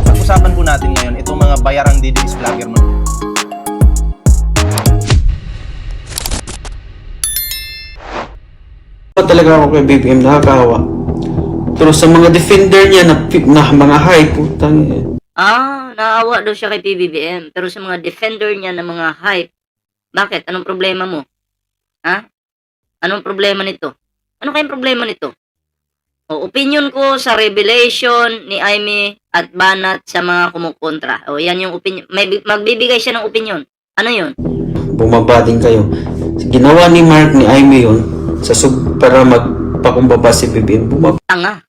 Pag-usapan po natin ngayon itong mga bayarang DDS vlogger mo. Talaga ako kay BBM, nakakahawa. Pero sa mga defender niya na mga high, putang Naawa daw siya kay PBBM. Pero sa mga defender niya na mga hype, bakit? Anong problema mo? Ha? Anong problema nito? Ano kayang problema nito? O, opinion ko sa revelation ni Aimee at Banat sa mga kumukontra. O, yan yung opinion. Magbibigay siya ng opinion. Ano yun? bumaba din kayo. Ginawa ni Mark ni Aimee yun para magpakumbaba si BBM. Bumaba. Tanga.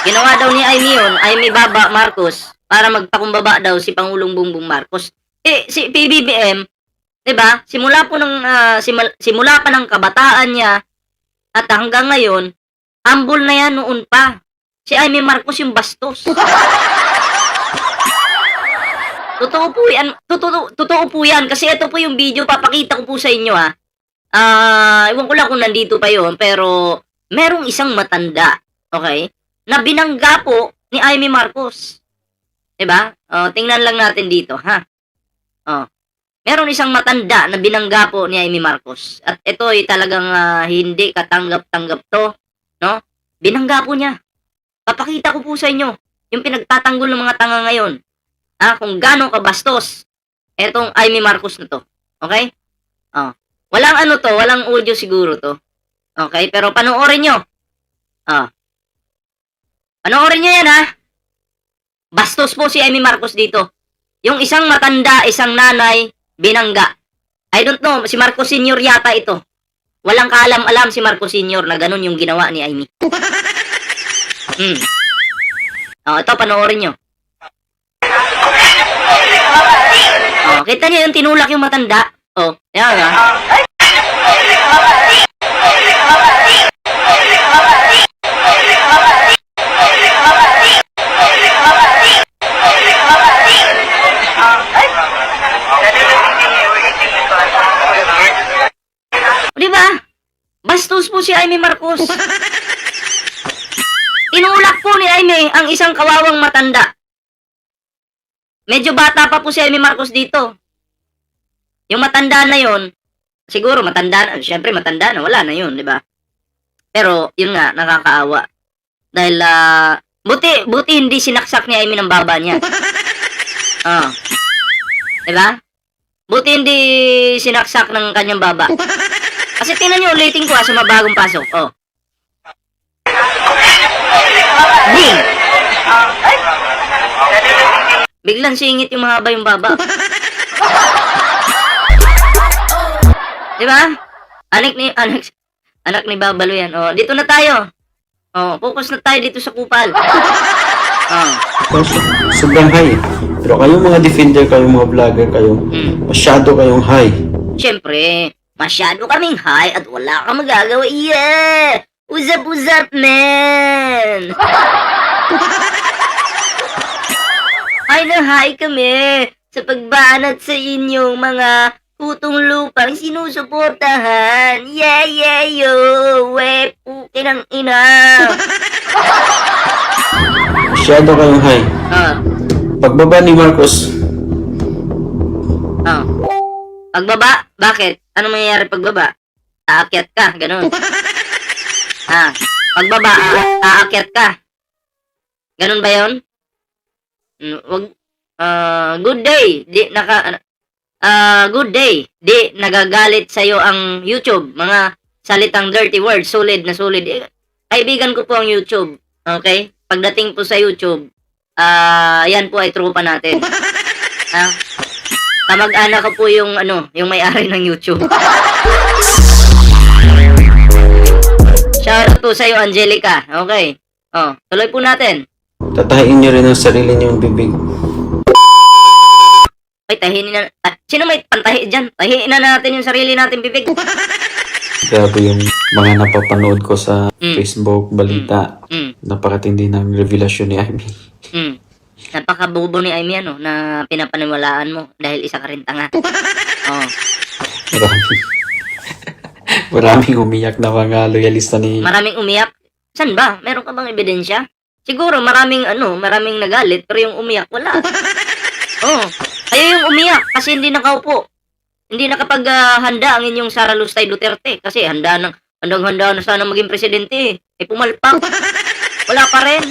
Ginawa daw ni Aimee yun, Aimee Baba Marcos, para magpakumbaba daw si Pangulong Bongbong Marcos. Si PBBM, 'di ba? Simula pa ng kabataan niya at hanggang ngayon, humble na yan noon pa. Si Aimee Marcos yung bastos. Totoo po yan. Totoo po yan. Kasi ito po yung video, papakita ko po sa inyo ha. Ewan ko lang kung nandito pa yon, pero merong isang matanda, okay, na binangga po ni Aimee Marcos. 'Di ba? Tingnan lang natin dito, ha. Meron isang matanda na binangga po ni Aimee Marcos. At ito ay talagang hindi katanggap-tanggap to, no? Binangga po niya. Papakita ko po sa inyo yung pinagtatanggol ng mga tanga ngayon. Kung gaano kabastos etong Aimee Marcos na to. Okay? Walang walang audio siguro to. Okay, pero panoorin nyo. Panoorin nyo yan, ha? Bastos po si Aimee Marcos dito. Yung isang matanda, isang nanay, binangga. I don't know, si Marcos Sr. yata ito. Walang kaalam-alam si Marcos Sr. na ganun yung ginawa ni Aimee. Ito, panoorin nyo. Kita nyo yung tinulak yung matanda. Yan, ha? Diba? Bastos po si Aimee Marcos. Inulak po ni Aimee ang isang kawawang matanda. Medyo bata pa po si Aimee Marcos dito. Yung matanda na yon, siguro matanda na, syempre matanda na, wala na yun, di ba? Pero, yun nga, nakakaawa. Dahil, buti hindi sinaksak ni Aimee ng baba niya. Di ba? Buti hindi sinaksak ng kanyang baba. Kasi tingnan nyo, ulitin ko sa mabagong pasok. Ding! Biglang singit yung mahaba yung baba. Diba? Anak ni Babalo yan. Dito na tayo. Focus na tayo dito sa kupal. Sobrang high. Pero kayong mga defender, kayong mga vlogger, masyado kayong high. Siyempre, masyado kaming high at wala kang magagawa. Yeah! Usap-usap, man! Ay na high kami sa pagbanat sa inyong mga putong lupang sinusuportahan. Yeah, yo! Pukin ang ina! Masyado kayong high. Pagbaba ni Marcos. Pagbaba? Bakit? Ano mangyayari pagbaba? Aakyat ka, ganun. Pagbaba, aakyat ka. Ganun ba yun? Good day. Good day. Di nagagalit sa'yo ang YouTube. Mga salitang dirty words. Solid na solid. Kaibigan ko po ang YouTube. Okay? Pagdating po sa YouTube, yan po ay tropa natin. Kamag-anak ko po yung may-ari ng YouTube. Shoutout po sa'yo, Angelica. Okay. Tuloy po natin. Tatahiin nyo rin ang sarili niyong bibig. Ay, tahiin na. Sino may pantahi dyan? Tahiin na natin yung sarili natin bibig. Grabe yung mga napapanood ko sa Facebook, balita. Napakatindi ng revelasyon ni Aimee. Napakabobo ni Aimee, na pinapaniwalaan mo dahil isa ka rin tanga. Maraming umiyak na mga loyalista ni... Maraming umiyak. Saan ba? Meron ka bang ebidensya? Siguro maraming maraming nagalit pero yung umiyak wala. Oh, kayo yung umiyak kasi hindi nakaupo. Hindi handa ang inyong Sara Lustay Duterte kasi handang-handa na sana maging presidente. Pumalpak. Wala pa rin.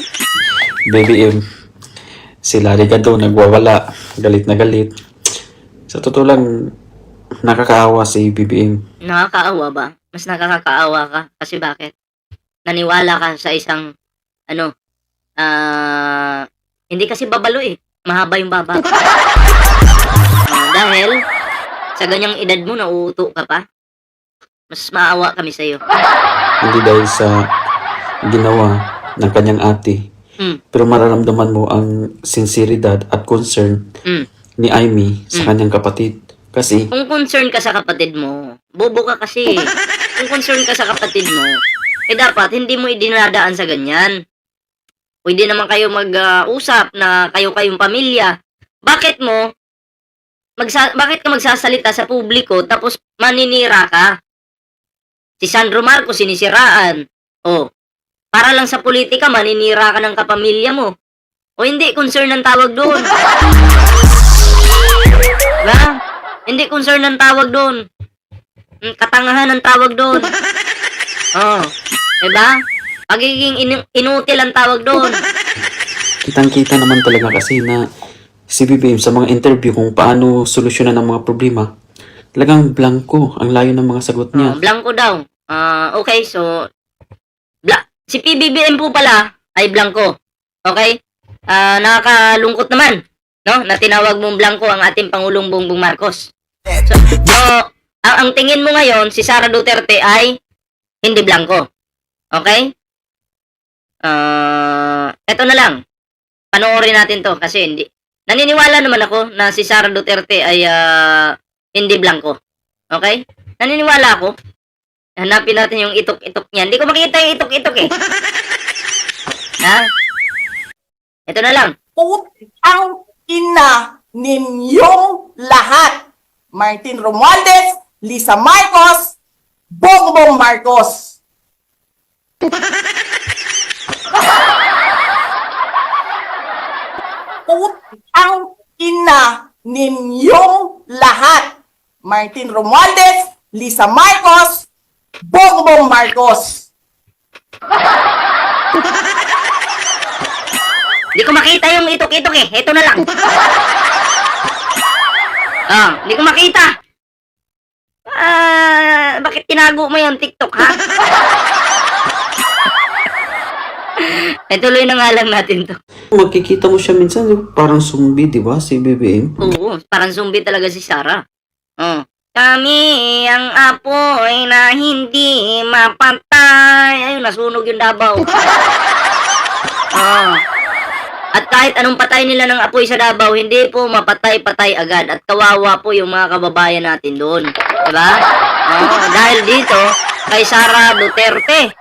Baby M, si Larry ka doon nagwawala. Galit na galit. Sa totoo lang, nakakaawa si BBM. Nakakaawa ba? Mas nakakaawa ka. Kasi bakit? Naniwala ka sa isang, hindi kasi babalo eh. Mahaba yung baba. Dahil, sa ganyang edad mo, nauuto ka pa. Mas maawa kami sa'yo. Hindi dahil sa ginawa ng kanyang ate. Pero mararamdaman mo ang sinseridad at concern ni Amy sa kanyang kapatid. Kasi, Kung concern ka sa kapatid mo, bobo ka kasi. Kung concern ka sa kapatid mo, dapat hindi mo idinadaan sa ganyan. Pwede naman kayo mag-usap na kayo-kayong pamilya. Bakit ka magsasalita sa publiko tapos maninira ka? Si Sandro Marcos sinisiraan. O, para lang sa politika, maninira ka ng kapamilya mo. O hindi, concern ang tawag doon. Diba? Hindi concern ang tawag doon. Katangahan ang tawag doon. Oh, diba? Pagiging inutil ang tawag doon. kitang-kita naman talaga kasi na si BBM sa mga interview kung paano solusyonan ang mga problema, talagang blanco ang layo ng mga sagot niya. Blanco daw. Okay, so si PBBM po pala ay blanco. Okay? Nakakalungkot naman, no? Na tinawag mong blanco ang ating Pangulong Bongbong Marcos. So ang tingin mo ngayon si Sara Duterte ay hindi blanco. Okay? Eto na lang. Panoorin natin to kasi hindi. Naniniwala naman ako na si Sara Duterte ay hindi blanco. Okay? Naniniwala ako. Hanapin natin yung itok-itok niyan. Hindi ko makita yung itok-itok eh. Ha? Ito na lang. Putang ina ninyong lahat. Martin Romualdez, Lisa Marcos, Bongbong Marcos. Putang ina ninyong lahat. Martin Romualdez, Lisa Marcos, Bongbong Marcos. Hindi ko makita yung itok-itok eh. Ito na lang. Hindi ko makita. Bakit tinago mo yung TikTok, ha? Tuloy na nga lang natin to. Makikita mo siya minsan, parang zombie, di ba, si BBM? Oo, parang zombie talaga si Sara. Kami ang apoy na hindi mapatay. Ayun, nasunog yung Davao. At kahit anong patay nila ng apoy sa Davao, hindi po mapatay-patay agad. At kawawa po yung mga kababayan natin doon. Diba? Dahil dito, kay Sara Duterte.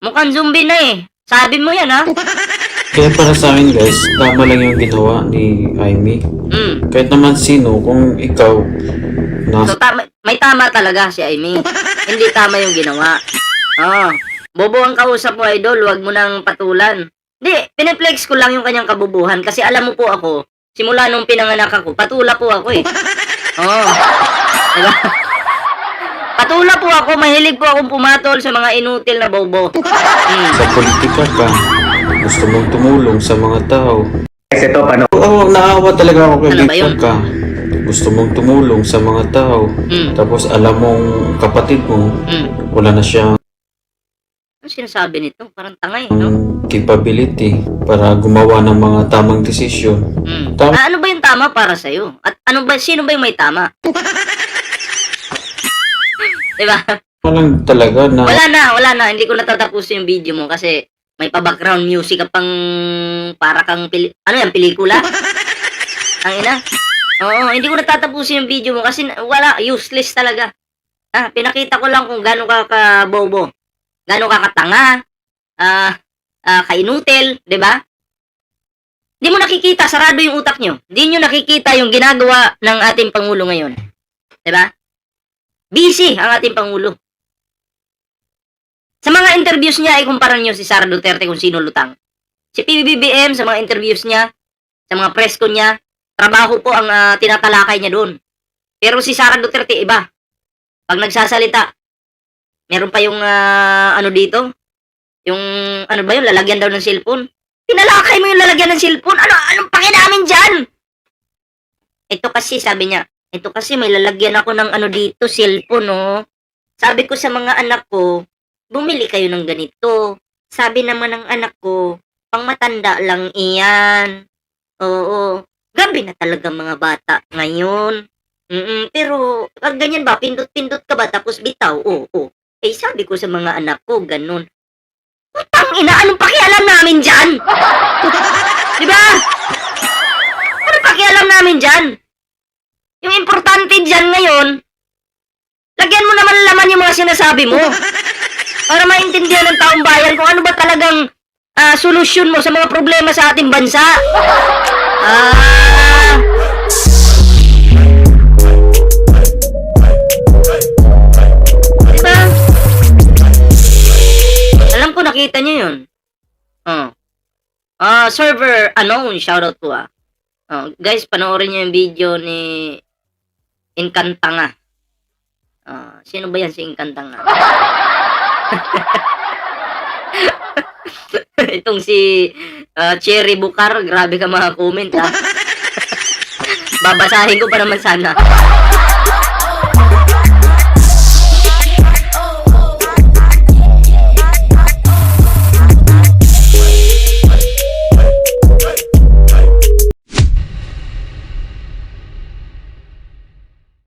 Mukhang zombie na eh. Sabi mo yan, ha? Kaya para sa akin guys, tama lang yung ginawa ni Amy. Kahit naman sino, kung ikaw So, may tama talaga si Amy. Hindi tama yung ginawa. Bobo ang kausap mo, idol. Huwag mo nang patulan. Hindi, piniplex ko lang yung kanyang kabubuhan. Kasi alam mo po ako, simula nung pinanganak ako, patula po ako eh. Diba? Patula po ako, mahilig po akong pumatol sa mga inutil na bobo. sa politika ka, gusto mong tumulong sa mga tao. Kasi ito, paano? Oo, naawa talaga ako kay Ano ba yun? Bipon ka. Gusto mong tumulong sa mga tao. Tapos alam mong kapatid mo, wala na siyang Ano sinasabi nito? Parang tangay, no? capability para gumawa ng mga tamang desisyon. Tama. Ano ba yung tama para sa'yo? At sino ba yung may tama? Diba? Lang talaga na Wala na. Hindi ko natatapusin yung video mo kasi may pa-background music ka pang para kang pelikula? Ang ina? Oo, hindi ko natatapusin yung video mo kasi useless talaga. Pinakita ko lang kung gaano ka kabobo. Gaano ka katanga. Kainutil, 'di ba? Hindi mo nakikita, sarado yung utak nyo. Hindi nyo nakikita yung ginagawa ng ating Pangulo ngayon. 'Di ba? Busy ang ating Pangulo. Sa mga interviews niya, ikumpara niyo si Sara Duterte kung sino lutang. Si PBBM, sa mga interviews niya, sa mga press ko niya, trabaho po ang tinatalakay niya doon. Pero si Sara Duterte, iba. Pag nagsasalita, meron pa yung ano dito, yung ano ba yun, lalagyan daw ng cellphone. Tinalakay mo yung lalagyan ng cellphone. Anong pakinamin dyan? Ito kasi, sabi niya, ito kasi may lalagyan ako ng ano dito, cellphone, no? Sabi ko sa mga anak ko, bumili kayo ng ganito. Sabi naman ng anak ko, pang matanda lang iyan. Oo. Gabi na talaga mga bata ngayon. Pero, pag ganyan ba, pindot-pindot ka ba tapos bitaw? Oo. Eh, sabi ko sa mga anak ko, ganun. Putang ina, anong pakialam namin dyan? Diba? Anong pakialam namin dyan? Yung importante dyan ngayon, lagyan mo naman laman yung mga sinasabi mo. Para maintindihan ng taong bayan kung ano ba talagang solusyon mo sa mga problema sa ating bansa. Diba? Alam ko nakita niyo yun. Server unknown, shoutout po guys, panoorin niyo yung video ni Incantanga. Sino ba yan si Incantanga? Itong si Cherry Bukar, grabe ka mga comment ha. Babasahin ko pa naman sana.